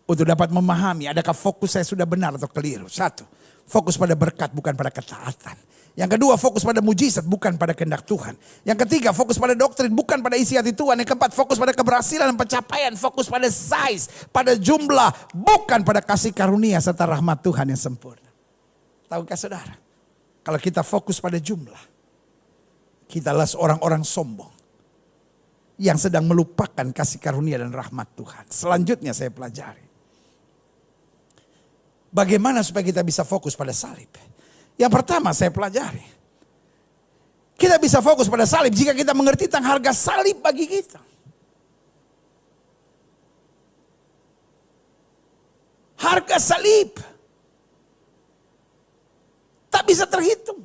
Untuk dapat memahami adakah fokus saya sudah benar atau keliru. 1, fokus pada berkat bukan pada ketaatan. Yang kedua, fokus pada mujizat bukan pada kehendak Tuhan. Yang ketiga, fokus pada doktrin bukan pada isi hati Tuhan. Yang keempat, fokus pada keberhasilan dan pencapaian. Fokus pada size, pada jumlah, bukan pada kasih karunia serta rahmat Tuhan yang sempurna. Tahukah saudara? Kalau kita fokus pada jumlah, kita adalah orang-orang sombong yang sedang melupakan kasih karunia dan rahmat Tuhan. Selanjutnya saya pelajari. Bagaimana supaya kita bisa fokus pada salib? Yang pertama saya pelajari. Kita bisa fokus pada salib jika kita mengerti tentang harga salib bagi kita. Harga salib tak bisa terhitung.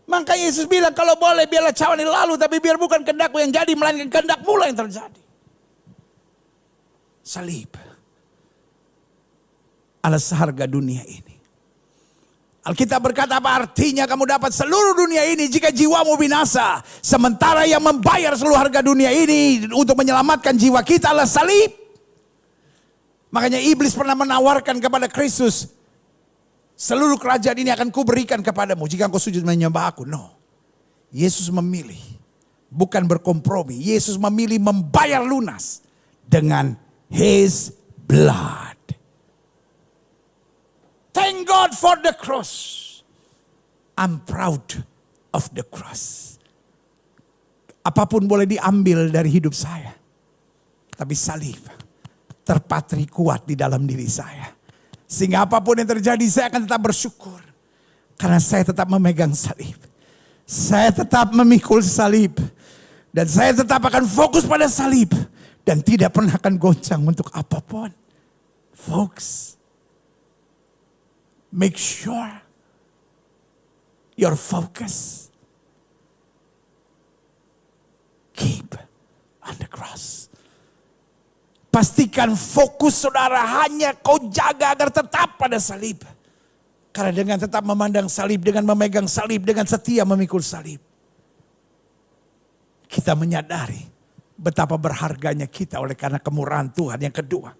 Maka Yesus bilang kalau boleh biarlah cawan ini lalu, tapi biar bukan kehendakku yang jadi melainkan kehendakmu lah yang terjadi. Salib adalah seharga dunia ini. Alkitab berkata apa artinya kamu dapat seluruh dunia ini jika jiwamu binasa. Sementara yang membayar seluruh harga dunia ini untuk menyelamatkan jiwa kita adalah salib. Makanya iblis pernah menawarkan kepada Kristus, seluruh kerajaan ini akan kuberikan kepadamu jika engkau sujud menyembah aku. No. Yesus memilih bukan berkompromi. Yesus memilih membayar lunas dengan his blood. Thank God for the cross. I'm proud of the cross. Apapun boleh diambil dari hidup saya. Tapi salib terpatri kuat di dalam diri saya. Sehingga apapun yang terjadi saya akan tetap bersyukur. Karena saya tetap memegang salib. Saya tetap memikul salib. Dan saya tetap akan fokus pada salib. Dan tidak pernah akan goncang untuk apapun. Folks, make sure your focus keep on the cross. Pastikan fokus saudara hanya kau jaga agar tetap pada salib. Karena dengan tetap memandang salib, dengan memegang salib, dengan setia memikul salib. Kita menyadari betapa berharganya kita oleh karena kemurahan Tuhan. Yang kedua,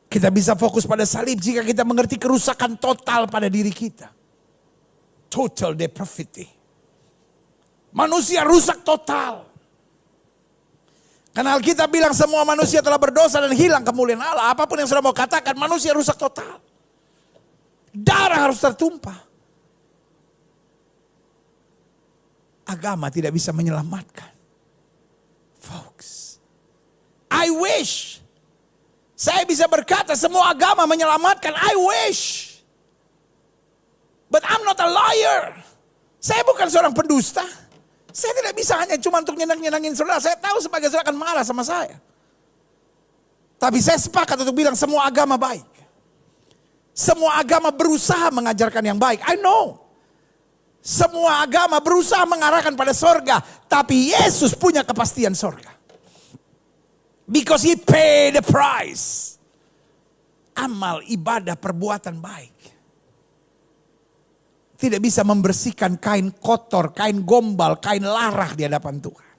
kita bisa fokus pada salib jika kita mengerti kerusakan total pada diri kita. Total depravity. Manusia rusak total. Karena Alkitab bilang semua manusia telah berdosa dan hilang kemuliaan Allah. Apapun yang sudah mau katakan, manusia rusak total. Darah harus tertumpah. Agama tidak bisa menyelamatkan. Folks, I wish saya bisa berkata semua agama menyelamatkan. I wish. But I'm not a liar. Saya bukan seorang pendusta. Saya tidak bisa hanya cuma untuk nyenang-nyenangin saudara. Saya tahu sebagai saudara akan marah sama saya. Tapi saya sepakat untuk bilang semua agama baik. Semua agama berusaha mengajarkan yang baik. I know. Semua agama berusaha mengarahkan pada sorga. Tapi Yesus punya kepastian sorga. Because he paid the price. Amal, ibadah, perbuatan baik. Tidak bisa membersihkan kain kotor, kain gombal, kain larah di hadapan Tuhan.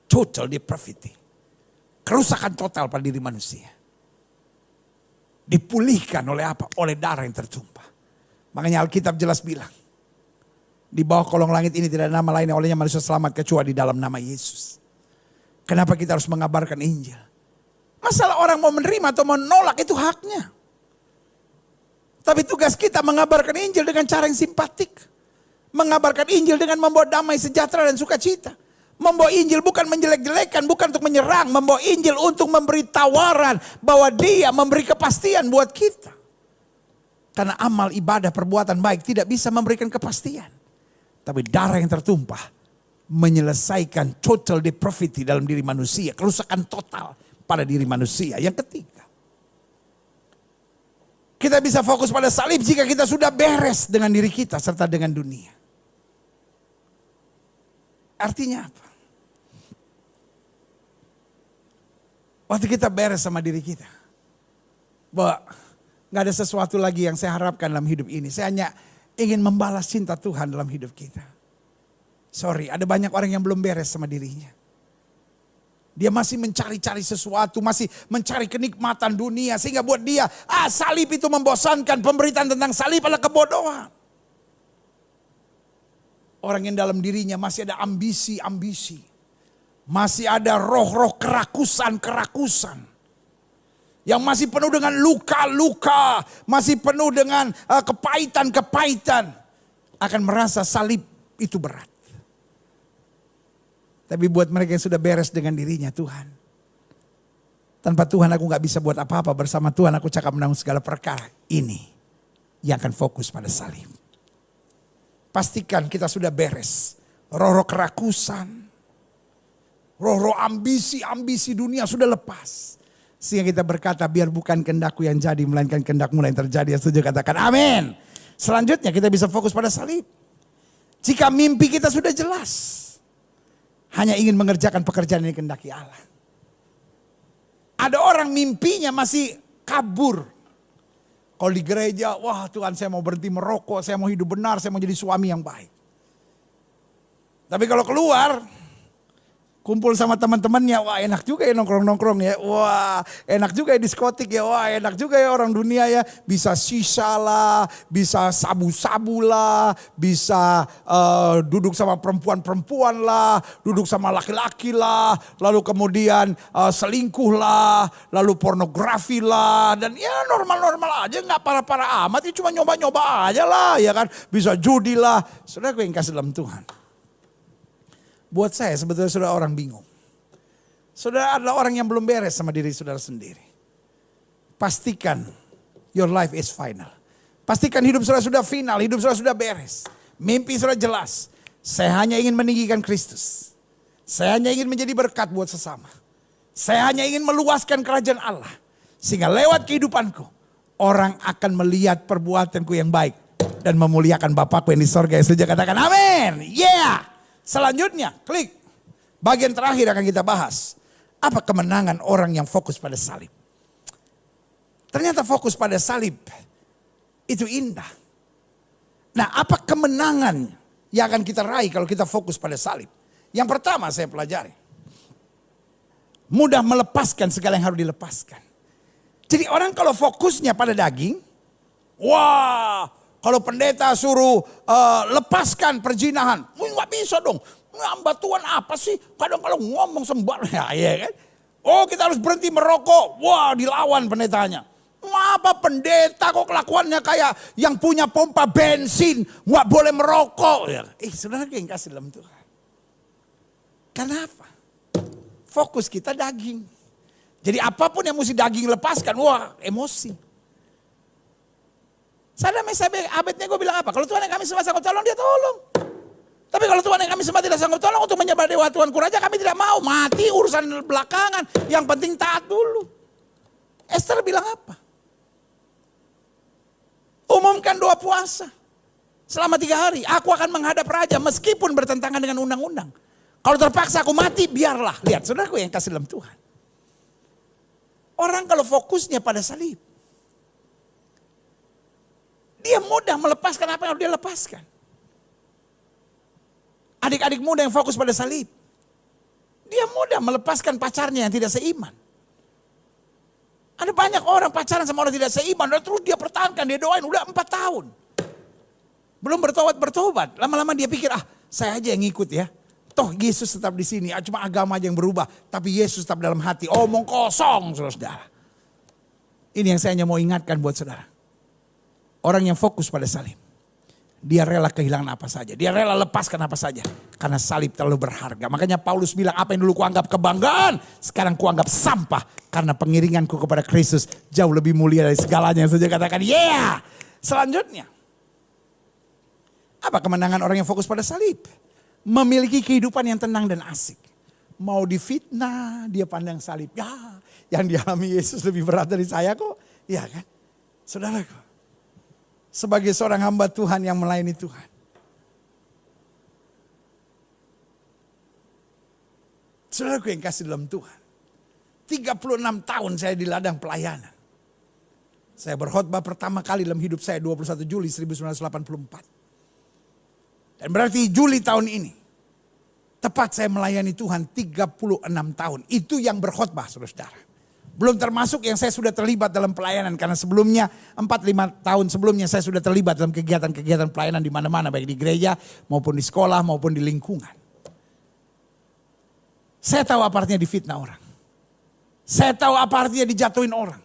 Total depravity. Kerusakan total pada diri manusia. Dipulihkan oleh apa? Oleh darah yang tertumpah. Makanya Alkitab jelas bilang. Di bawah kolong langit ini tidak ada nama lain yang olehnya manusia selamat kecuali di dalam nama Yesus. Kenapa kita harus mengabarkan Injil? Masalah orang mau menerima atau menolak itu haknya. Tapi tugas kita mengabarkan Injil dengan cara yang simpatik. Mengabarkan Injil dengan membawa damai, sejahtera dan sukacita. Membawa Injil bukan menjelek-jelekan, bukan untuk menyerang. Membawa Injil untuk memberi tawaran bahwa dia memberi kepastian buat kita. Karena amal, ibadah, perbuatan baik tidak bisa memberikan kepastian. Tapi darah yang tertumpah menyelesaikan total depravity dalam diri manusia. Kerusakan total pada diri manusia. Yang ketiga, kita bisa fokus pada salib jika kita sudah beres dengan diri kita serta dengan dunia. Artinya apa? Waktu kita beres sama diri kita. Bahwa gak ada sesuatu lagi yang saya harapkan dalam hidup ini. Saya hanya ingin membalas cinta Tuhan dalam hidup kita. Sorry, ada banyak orang yang belum beres sama dirinya. Dia masih mencari-cari sesuatu, masih mencari kenikmatan dunia. Sehingga buat dia, salib itu membosankan. Pemberitaan tentang salib adalah kebodohan. Orang yang dalam dirinya masih ada ambisi-ambisi. Masih ada roh-roh kerakusan-kerakusan. Yang masih penuh dengan luka-luka. Masih penuh dengan kepahitan-kepahitan. Akan merasa salib itu berat. Tapi buat mereka yang sudah beres dengan dirinya, Tuhan. Tanpa Tuhan aku gak bisa buat apa-apa. Bersama Tuhan aku cakap menanggung segala perkara. Ini yang akan fokus pada salib. Pastikan kita sudah beres. Roh-roh kerakusan. Roh-roh ambisi dunia sudah lepas. Sehingga kita berkata biar bukan kehendakku yang jadi. Melainkan kehendakmu yang terjadi. Yang setuju katakan amin. Selanjutnya kita bisa fokus pada salib. Jika mimpi kita sudah jelas. Hanya ingin mengerjakan pekerjaan yang dikehendaki Allah. Ada orang mimpinya masih kabur. Kalau di gereja, wah Tuhan saya mau berhenti merokok, saya mau hidup benar, saya mau jadi suami yang baik. Tapi kalau keluar, Kumpul sama teman-temannya, wah enak juga ya nongkrong-nongkrong ya. Wah enak juga ya diskotik ya. Wah enak juga ya orang dunia ya. Bisa shisha lah, bisa sabu-sabu lah, bisa duduk sama perempuan-perempuan lah, duduk sama laki-laki lah. Lalu kemudian selingkuh lah, lalu pornografi lah. Dan ya normal-normal aja, gak parah-parah amat. Ya cuma nyoba-nyoba aja lah ya kan. Bisa judi lah. Saudara gue yang kasih dalam Tuhan. Buat saya sebetulnya saudara orang bingung. Saudara adalah orang yang belum beres sama diri saudara sendiri. Pastikan your life is final. Pastikan hidup saudara sudah final, hidup saudara sudah beres. Mimpi saudara jelas. Saya hanya ingin meninggikan Kristus. Saya hanya ingin menjadi berkat buat sesama. Saya hanya ingin meluaskan kerajaan Allah. Sehingga lewat kehidupanku, orang akan melihat perbuatanku yang baik. Dan memuliakan Bapakku yang di sorga. Yang setuju katakan amin. Yeah. Selanjutnya, klik. Bagian terakhir akan kita bahas. Apa kemenangan orang yang fokus pada salib? Ternyata fokus pada salib itu indah. Nah, apa kemenangan yang akan kita raih kalau kita fokus pada salib? Yang pertama saya pelajari. Mudah melepaskan segala yang harus dilepaskan. Jadi orang kalau fokusnya pada daging, wah, kalau pendeta suruh lepaskan perzinahan, nggak bisa dong. Batuan apa sih? Kadang kalau ngomong sembarang ya kan. Oh kita harus berhenti merokok. Wah dilawan pendetanya. Apa pendeta kok kelakuannya kayak yang punya pompa bensin. Nggak boleh merokok. Ya. Saudara yang kasih dalam Tuhan. Kenapa? Fokus kita daging. Jadi apapun yang mesti daging lepaskan. Wah emosi. Sadar abadnya gue bilang apa? Kalau Tuhan yang kami sembah sanggup tolong, dia tolong. Tapi kalau Tuhan yang kami sembah tidak sanggup tolong untuk menyembah dewa Tuhanku Raja, kami tidak mau. Mati urusan belakangan. Yang penting taat dulu. Esther bilang apa? Umumkan doa puasa. Selama 3 hari. Aku akan menghadap Raja meskipun bertentangan dengan undang-undang. Kalau terpaksa aku mati, biarlah. Lihat saudaraku yang kasih dalam Tuhan. Orang kalau fokusnya pada salib. Dia mudah melepaskan apa yang harus dia lepaskan. Adik-adik muda yang fokus pada salib. Dia mudah melepaskan pacarnya yang tidak seiman. Ada banyak orang pacaran sama orang tidak seiman. Dan terus dia pertahankan, dia doain udah 4 tahun. Belum bertobat. Lama-lama dia pikir, saya aja yang ngikut ya. Toh Yesus tetap di sini, cuma agama aja yang berubah. Tapi Yesus tetap dalam hati. Omong kosong saudara. Ini yang saya hanya mau ingatkan buat saudara. Orang yang fokus pada salib. Dia rela kehilangan apa saja. Dia rela lepaskan apa saja. Karena salib terlalu berharga. Makanya Paulus bilang apa yang dulu kuanggap kebanggaan. Sekarang kuanggap sampah. Karena pengiringanku kepada Kristus jauh lebih mulia dari segalanya. Saja katakan yeah. Selanjutnya. Apa kemenangan orang yang fokus pada salib? Memiliki kehidupan yang tenang dan asik. Mau difitnah dia pandang salib. Ya yang dialami Yesus lebih berat dari saya kok. Ya kan. Saudaraku. Sebagai seorang hamba Tuhan yang melayani Tuhan. Saudaraku yang kasih dalam Tuhan. 36 tahun saya di ladang pelayanan. Saya berkhotbah pertama kali dalam hidup saya 21 Juli 1984. Dan berarti Juli tahun ini. Tepat saya melayani Tuhan 36 tahun. Itu yang berkhotbah saudara-saudara. Belum termasuk yang saya sudah terlibat dalam pelayanan. Karena sebelumnya 4-5 tahun sebelumnya saya sudah terlibat dalam kegiatan-kegiatan pelayanan di mana-mana. Baik di gereja maupun di sekolah maupun di lingkungan. Saya tahu apa artinya difitnah orang. Saya tahu apa artinya dijatuhin orang.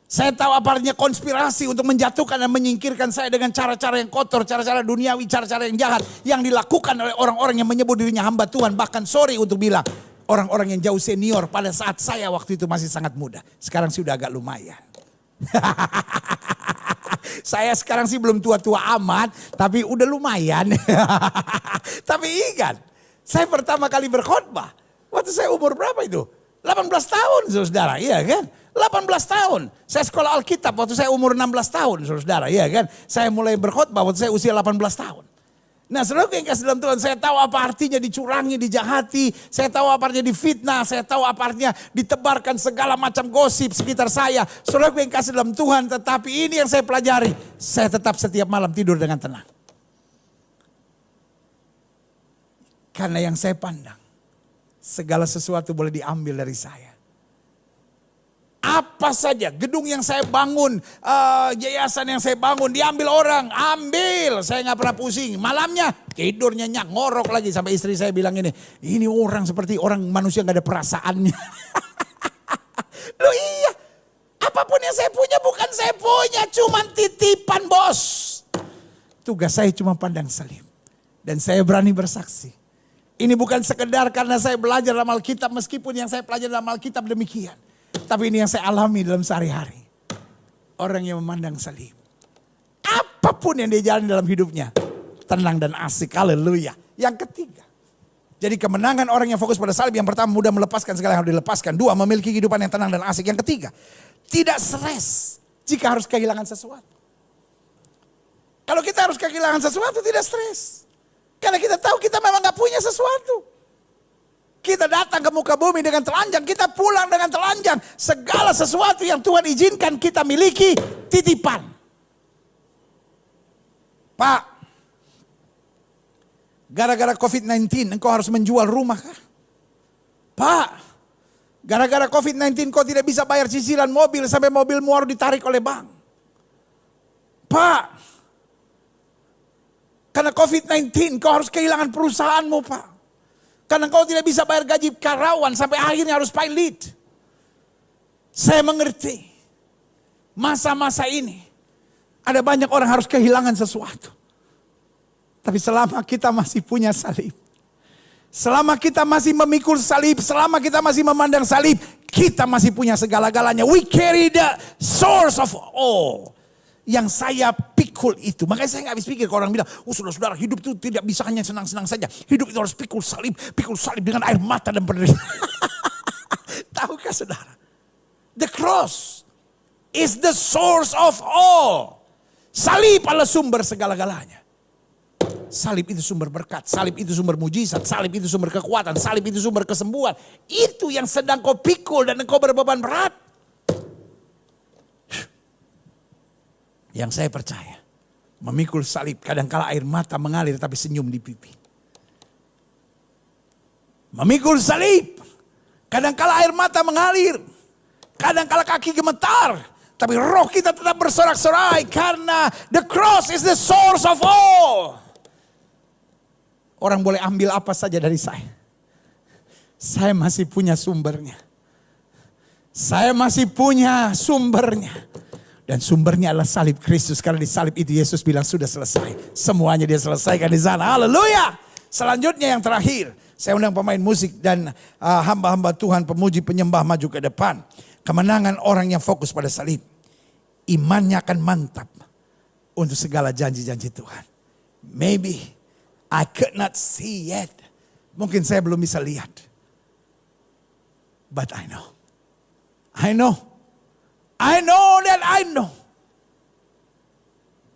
Saya tahu apa artinya konspirasi untuk menjatuhkan dan menyingkirkan saya dengan cara-cara yang kotor. Cara-cara duniawi, cara-cara yang jahat. Yang dilakukan oleh orang-orang yang menyebut dirinya hamba Tuhan. Bahkan sorry untuk bilang. Orang-orang yang jauh senior pada saat saya waktu itu masih sangat muda. Sekarang sih udah agak lumayan. Saya sekarang sih belum tua-tua amat. Tapi udah lumayan. Tapi ingat. Saya pertama kali berkhotbah. Waktu saya umur berapa itu? 18 tahun saudara. Iya kan? 18 tahun. Saya sekolah Alkitab waktu saya umur 16 tahun saudara. Iya kan? Saya mulai berkhotbah waktu saya usia 18 tahun. Nah saudara yang kasih dalam Tuhan, saya tahu apa artinya dicurangi, dijahati. Saya tahu apa artinya difitnah, saya tahu apa artinya ditebarkan segala macam gosip sekitar saya. Saudara yang kasih dalam Tuhan, tetapi ini yang saya pelajari. Saya tetap setiap malam tidur dengan tenang. Karena yang saya pandang, segala sesuatu boleh diambil dari saya. Apa saja, gedung yang saya bangun, yayasan yang saya bangun, diambil orang, ambil. Saya gak pernah pusing. Malamnya tidur nyenyak, ngorok lagi. Sampai istri saya bilang ini orang seperti orang manusia gak ada perasaannya. Loh iya, apapun yang saya punya bukan saya punya, cuman titipan bos. Tugas saya cuma pandang salib. Dan saya berani bersaksi. Ini bukan sekedar karena saya belajar dalam Alkitab, meskipun yang saya pelajari dalam Alkitab demikian. Tapi ini yang saya alami dalam sehari-hari. Orang yang memandang salib. Apapun yang dia jalani dalam hidupnya, tenang dan asik, haleluya. Yang ketiga, jadi kemenangan orang yang fokus pada salib, yang pertama mudah melepaskan segala yang harus dilepaskan. Dua, memiliki kehidupan yang tenang dan asik. Yang ketiga, tidak stres jika harus kehilangan sesuatu. Kalau kita harus kehilangan sesuatu tidak stres. Karena kita tahu kita memang gak punya sesuatu. Kita datang ke muka bumi dengan telanjang, kita pulang dengan telanjang. Segala sesuatu yang Tuhan izinkan kita miliki, titipan. Pak, gara-gara COVID-19 engkau harus menjual rumah kah? Pak, gara-gara COVID-19 kau tidak bisa bayar cicilan mobil sampai mobilmu harus ditarik oleh bank. Pak, karena COVID-19 kau harus kehilangan perusahaanmu, Pak. Karena kau tidak bisa bayar gaji karyawan sampai akhirnya harus pilot. Saya mengerti. Masa-masa ini ada banyak orang harus kehilangan sesuatu. Tapi selama kita masih punya salib, selama kita masih memikul salib, selama kita masih memandang salib, kita masih punya segala-galanya. We carry the source of all. Yang saya pikul itu. Makanya saya gak habis pikir kalau orang bilang, saudara-saudara, hidup itu tidak bisa hanya senang-senang saja. Hidup itu harus pikul salib dengan air mata dan penderitaan. Tahukah saudara? The cross is the source of all. Salib adalah sumber segala-galanya. Salib itu sumber berkat, salib itu sumber mujizat, salib itu sumber kekuatan, salib itu sumber kesembuhan. Itu yang sedang kau pikul dan engkau berbeban berat. Yang saya percaya, memikul salib kadangkala air mata mengalir tapi senyum di pipi. Memikul salib kadangkala air mata mengalir, kadangkala kaki gemetar, tapi roh kita tetap bersorak-sorai karena the cross is the source of all. Orang boleh ambil apa saja dari saya. Saya masih punya sumbernya. Saya masih punya sumbernya. Dan sumbernya adalah salib Kristus. Karena di salib itu Yesus bilang sudah selesai. Semuanya dia selesaikan di sana. Haleluya. Selanjutnya yang terakhir. Saya undang pemain musik dan hamba-hamba Tuhan, pemuji, penyembah maju ke depan. Kemenangan orang yang fokus pada salib. Imannya akan mantap untuk segala janji-janji Tuhan. Maybe I could not see yet. Mungkin saya belum bisa lihat. But I know. I know that I know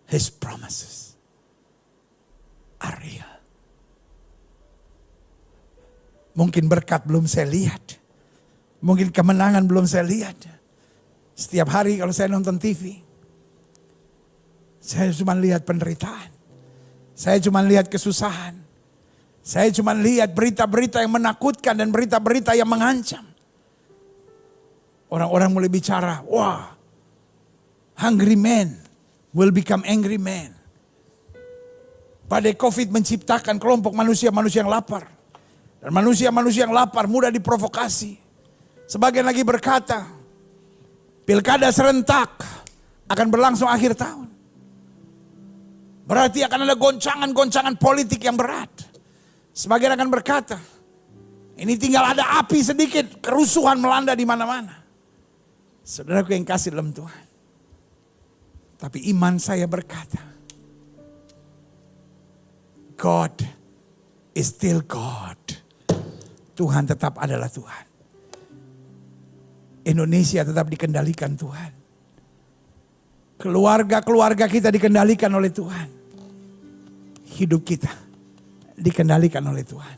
His promises are real. Mungkin berkat belum saya lihat. Mungkin kemenangan belum saya lihat. Setiap hari kalau saya nonton TV, saya cuma lihat penderitaan. Saya cuma lihat kesusahan. Saya cuma lihat berita-berita yang menakutkan dan berita-berita yang mengancam. Orang-orang mulai bicara, wah, hungry man will become angry man. Badai COVID menciptakan kelompok manusia-manusia yang lapar. Dan manusia-manusia yang lapar mudah diprovokasi. Sebagian lagi berkata, pilkada serentak akan berlangsung akhir tahun. Berarti akan ada goncangan-goncangan politik yang berat. Sebagian akan berkata, ini tinggal ada api sedikit, kerusuhan melanda di mana-mana. Saudaraku yang kasih dalam Tuhan. Tapi iman saya berkata, God is still God. Tuhan tetap adalah Tuhan. Indonesia tetap dikendalikan Tuhan. Keluarga-keluarga kita dikendalikan oleh Tuhan. Hidup kita dikendalikan oleh Tuhan.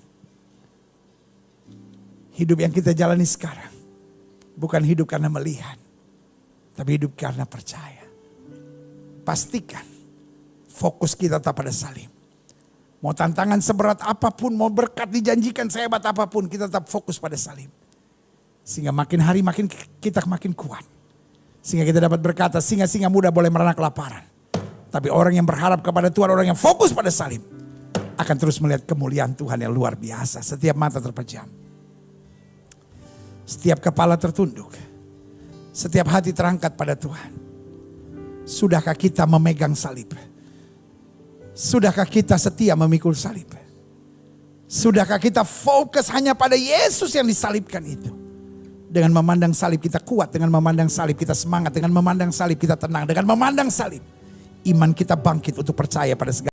Hidup yang kita jalani sekarang bukan hidup karena melihat, tapi hidup karena percaya. Pastikan fokus kita tetap pada salib. Mau tantangan seberat apapun, mau berkat dijanjikan sehebat apapun, kita tetap fokus pada salib. Sehingga makin hari makin kita makin kuat. Sehingga kita dapat berkata, singa-singa muda boleh merana kelaparan. Tapi orang yang berharap kepada Tuhan, orang yang fokus pada salib, akan terus melihat kemuliaan Tuhan yang luar biasa. Setiap mata terpejam. Setiap kepala tertunduk. Setiap hati terangkat pada Tuhan. Sudahkah kita memegang salib? Sudahkah kita setia memikul salib? Sudahkah kita fokus hanya pada Yesus yang disalibkan itu? Dengan memandang salib kita kuat, dengan memandang salib kita semangat, dengan memandang salib kita tenang, dengan memandang salib iman kita bangkit untuk percaya pada segala